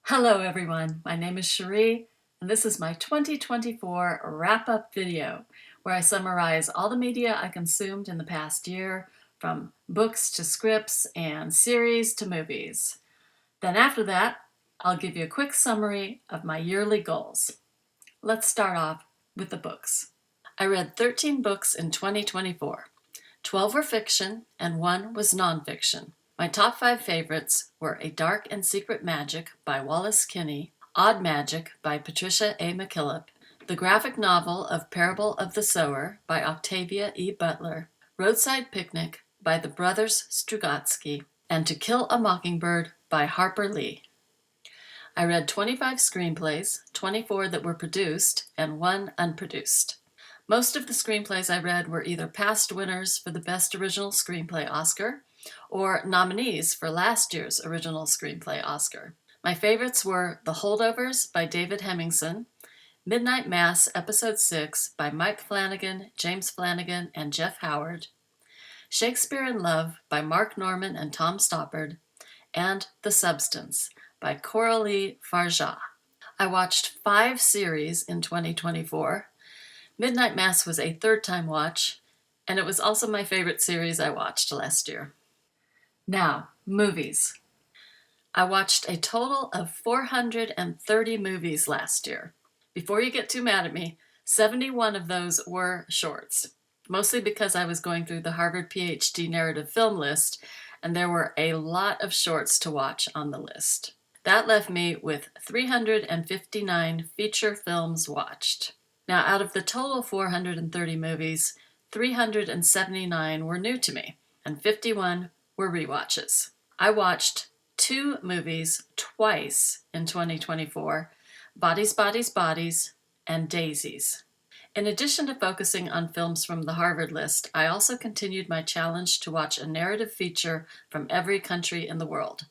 Hello everyone, my name is Cherie, and this is my 2024 wrap-up video where I summarize all the media I consumed in the past year, from books to scripts and series to movies. Then after that, I'll give you a quick summary of my yearly goals. Let's start off with the books. I read 13 books in 2024. 12 were fiction and 1 was nonfiction. My top 5 favorites were A Dark and Secret Magic by Wallace Kinney, Odd Magic by Patricia A. McKillip, the graphic novel of Parable of the Sower by Octavia E. Butler, Roadside Picnic by the Brothers Strugatsky, and To Kill a Mockingbird by Harper Lee. I read 25 screenplays, 24 that were produced, and 1 unproduced. Most of the screenplays I read were either past winners for the Best Original Screenplay Oscar or nominees for last year's Original Screenplay Oscar. My favorites were The Holdovers by David Hemmingson, Midnight Mass Episode 6 by Mike Flanagan, James Flanagan, and Jeff Howard, Shakespeare in Love by Mark Norman and Tom Stoppard, and The Substance by Coralie Farjat. I watched 5 series in 2024. Midnight Mass was a third-time watch, and it was also my favorite series I watched last year. Now, movies. I watched a total of 430 movies last year. Before you get too mad at me, 71 of those were shorts, mostly because I was going through the Harvard PhD narrative film list, and there were a lot of shorts to watch on the list. That left me with 359 feature films watched. Now, out of the total 430 movies, 379 were new to me, and 51 were rewatches. I watched 2 movies twice in 2024, Bodies, Bodies, Bodies, and Daisies. In addition to focusing on films from the Harvard list, I also continued my challenge to watch a narrative feature from every country in the world.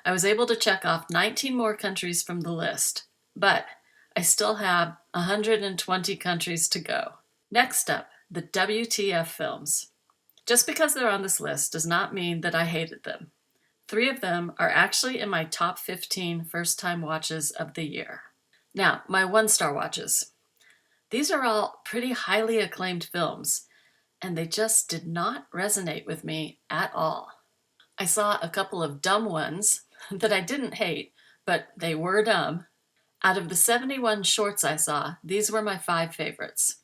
I was able to check off 19 more countries from the list, but I still have 120 countries to go. Next up, the WTF films. Just because they're on this list does not mean that I hated them. 3 of them are actually in my top 15 first-time watches of the year. Now, my 1-star watches. These are all pretty highly acclaimed films, and they just did not resonate with me at all. I saw a couple of dumb ones that I didn't hate, but they were dumb. Out of the 71 shorts I saw, these were my 5 favorites.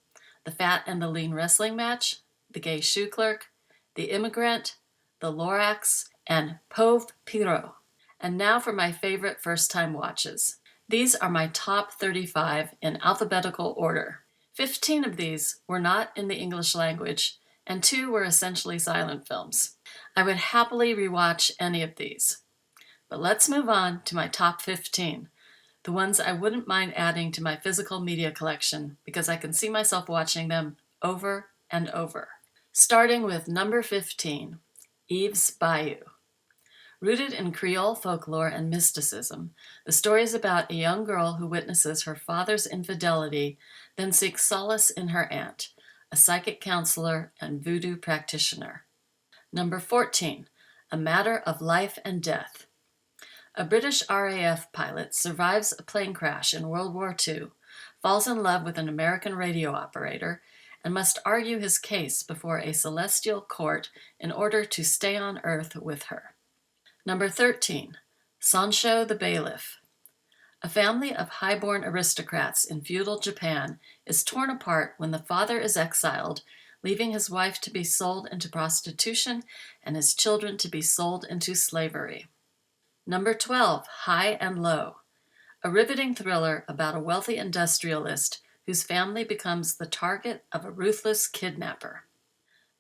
The Fat and the Lean Wrestling Match, The Gay Shoe Clerk, The Immigrant, The Lorax, and Pauvre Pierrot. And now for my favorite first-time watches. These are my top 35 in alphabetical order. 15 of these were not in the English language, and 2 were essentially silent films. I would happily rewatch any of these. But let's move on to my top 15. The ones I wouldn't mind adding to my physical media collection because I can see myself watching them over and over. Starting with number 15, Eve's Bayou. Rooted in Creole folklore and mysticism, the story is about a young girl who witnesses her father's infidelity, then seeks solace in her aunt, a psychic counselor and voodoo practitioner. Number 14, A Matter of Life and Death. A British RAF pilot survives a plane crash in World War II, falls in love with an American radio operator, and must argue his case before a celestial court in order to stay on Earth with her. Number 13, Sancho the Bailiff. A family of high-born aristocrats in feudal Japan is torn apart when the father is exiled, leaving his wife to be sold into prostitution and his children to be sold into slavery. Number 12, High and Low. A riveting thriller about a wealthy industrialist whose family becomes the target of a ruthless kidnapper.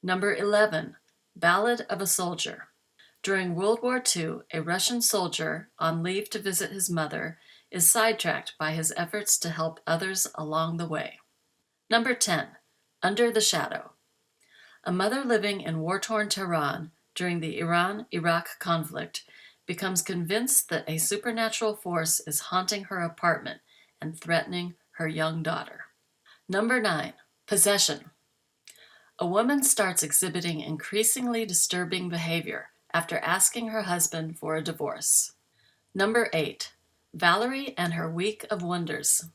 Number 11, Ballad of a Soldier. During World War II, a Russian soldier, on leave to visit his mother, is sidetracked by his efforts to help others along the way. Number 10, Under the Shadow. A mother living in war-torn Tehran during the Iran-Iraq conflict becomes convinced that a supernatural force is haunting her apartment and threatening her young daughter. Number 9, Possession. A woman starts exhibiting increasingly disturbing behavior after asking her husband for a divorce. Number 8, Valerie and Her Week of Wonders.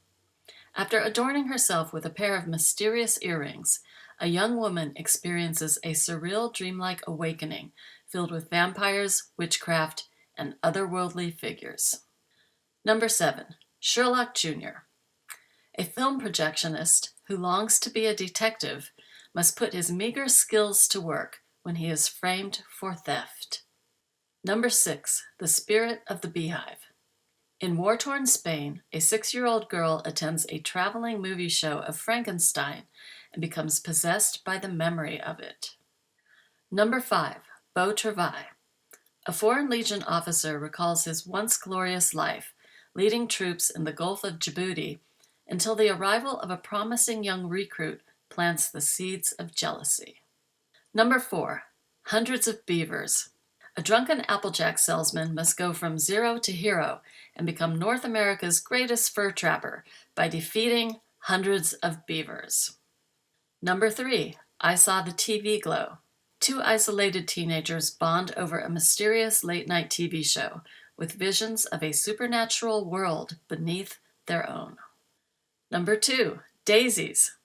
After adorning herself with a pair of mysterious earrings, a young woman experiences a surreal dreamlike awakening filled with vampires, witchcraft, and otherworldly figures. Number 7. Sherlock Jr. A film projectionist who longs to be a detective must put his meager skills to work when he is framed for theft. Number 6. The Spirit of the Beehive. In war-torn Spain, a 6-year-old girl attends a traveling movie show of Frankenstein and becomes possessed by the memory of it. Number 5. Beau Travail. A Foreign Legion officer recalls his once glorious life, leading troops in the Gulf of Djibouti until the arrival of a promising young recruit plants the seeds of jealousy. Number 4. Hundreds of Beavers. A drunken Applejack salesman must go from zero to hero and become North America's greatest fur trapper by defeating hundreds of beavers. Number 3. I Saw the TV Glow. 2 isolated teenagers bond over a mysterious late-night TV show with visions of a supernatural world beneath their own. Number 2. Daisies.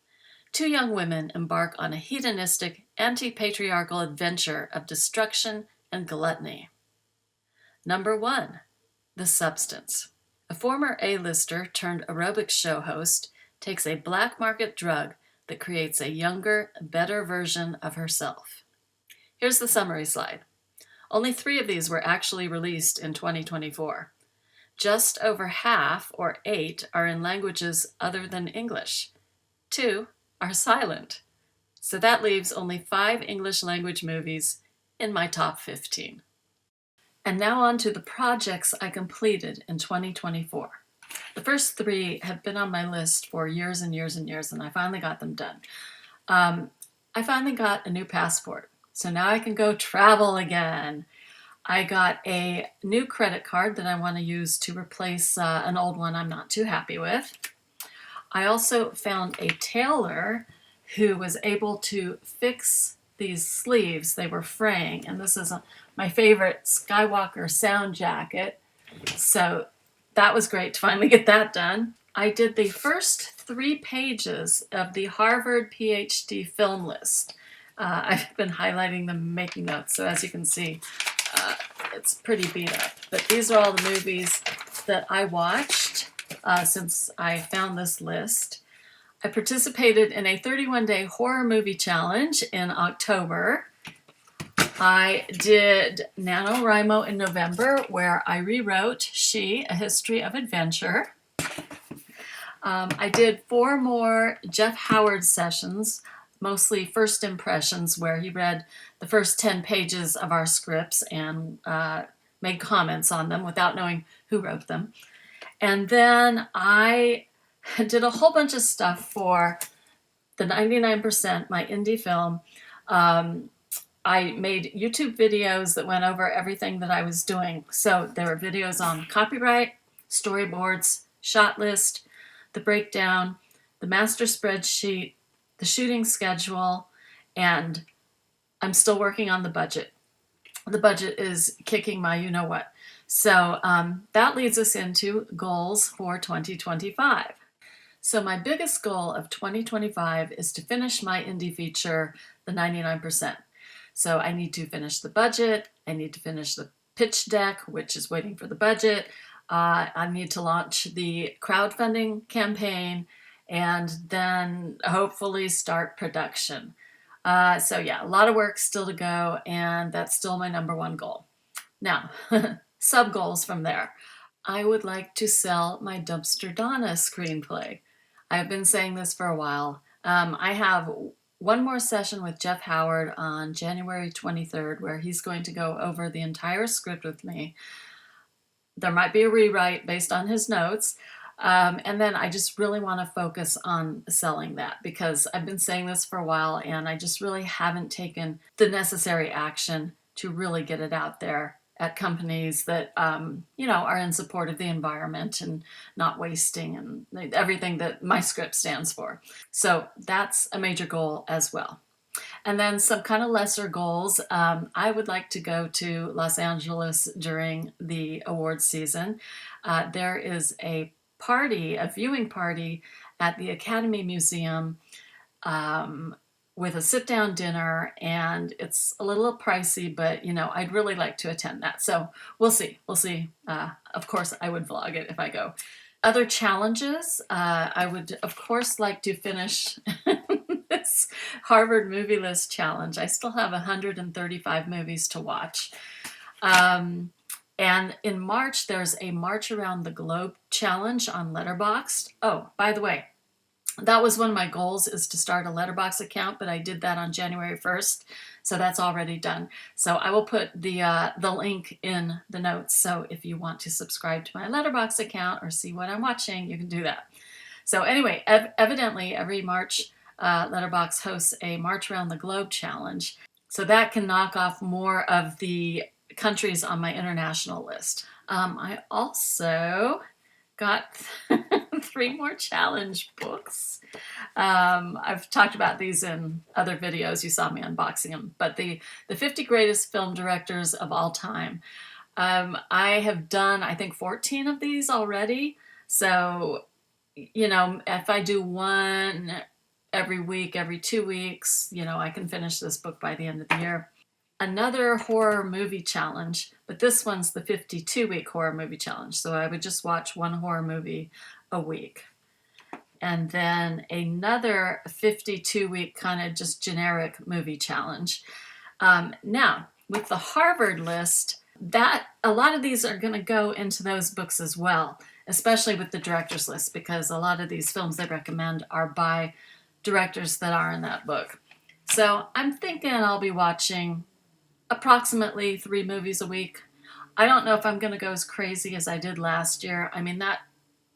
2 young women embark on a hedonistic, anti-patriarchal adventure of destruction and gluttony. Number 1. The Substance. A former A-lister turned aerobics show host takes a black market drug that creates a younger, better version of herself. Here's the summary slide. Only 3 of these were actually released in 2024. Just over half, or 8, are in languages other than English. 2 are silent. So that leaves only 5 English language movies in my top 15. And now on to the projects I completed in 2024. The first 3 have been on my list for years and years and years, and I finally got them done. I finally got a new passport, so now I can go travel again. I got a new credit card that I want to use to replace an old one I'm not too happy with. I also found a tailor who was able to fix these sleeves. They were fraying, and this is my favorite Skywalker sound jacket, so that was great to finally get that done. I did the first 3 pages of the Harvard PhD film list. I've been highlighting them, making notes, so as you can see, it's pretty beat up. But these are all the movies that I watched since I found this list. I participated in a 31-day horror movie challenge in October. I did NaNoWriMo in November, where I rewrote She, A History of Adventure. I did 4 more Jeff Howard sessions, mostly first impressions, where he read the first 10 pages of our scripts and made comments on them without knowing who wrote them. And then I did a whole bunch of stuff for the 99%, my indie film. I made YouTube videos that went over everything that I was doing. So there were videos on copyright, storyboards, shot list, the breakdown, the master spreadsheet, the shooting schedule, and I'm still working on the budget. The budget is kicking my you-know-what. So that leads us into goals for 2025. So my biggest goal of 2025 is to finish my indie feature, The 99%. So I need to finish the budget, I need to finish the pitch deck, which is waiting for the budget, I need to launch the crowdfunding campaign, and then hopefully start production. So yeah, a lot of work still to go, and that's still my number 1 goal. Now, sub goals from there. I would like to sell my Dumpster Donna screenplay. I've been saying this for a while. I have 1 more session with Jeff Howard on January 23rd, where he's going to go over the entire script with me. There might be a rewrite based on his notes. And then I just really want to focus on selling that, because I've been saying this for a while and I just really haven't taken the necessary action to really get it out there at companies that, are in support of the environment and not wasting and everything that my script stands for. So that's a major goal as well. And then some kind of lesser goals. I would like to go to Los Angeles during the awards season. There is a party, a viewing party at the Academy Museum with a sit-down dinner, and it's a little pricey, but you know, I'd really like to attend that. So we'll see. We'll see. Of course, I would vlog it if I go. Other challenges, I would of course like to finish this Harvard Movie List challenge. I still have 135 movies to watch. And in March, there's a March Around the Globe challenge on Letterboxd. Oh, by the way, that was one of my goals, is to start a Letterboxd account, but I did that on January 1st, so that's already done. So I will put the link in the notes, so if you want to subscribe to my Letterboxd account or see what I'm watching, you can do that. So anyway, evidently every March, Letterboxd hosts a March Around the Globe challenge, so that can knock off more of the countries on my international list. I also got 3 more challenge books. I've talked about these in other videos. You saw me unboxing them. But the 50 greatest film directors of all time. I have done, I think, 14 of these already. So, you know, if I do one every week, every 2 weeks, you know, I can finish this book by the end of the year. Another horror movie challenge, but this one's the 52-week horror movie challenge. So I would just watch one horror movie a week. And then another 52-week kind of just generic movie challenge. Now, with the Harvard list, that a lot of these are going to go into those books as well, especially with the director's list, because a lot of these films they recommend are by directors that are in that book. So I'm thinking I'll be watching approximately 3 movies a week. I don't know if I'm going to go as crazy as I did last year. I mean, that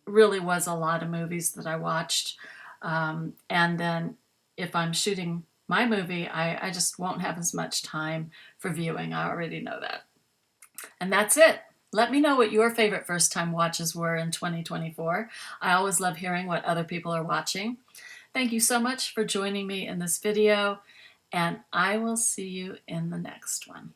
really was a lot of movies that I watched. And then if I'm shooting my movie, I just won't have as much time for viewing. I already know that. And that's it. Let me know what your favorite first-time watches were in 2024. I always love hearing what other people are watching. Thank you so much for joining me in this video, and I will see you in the next one.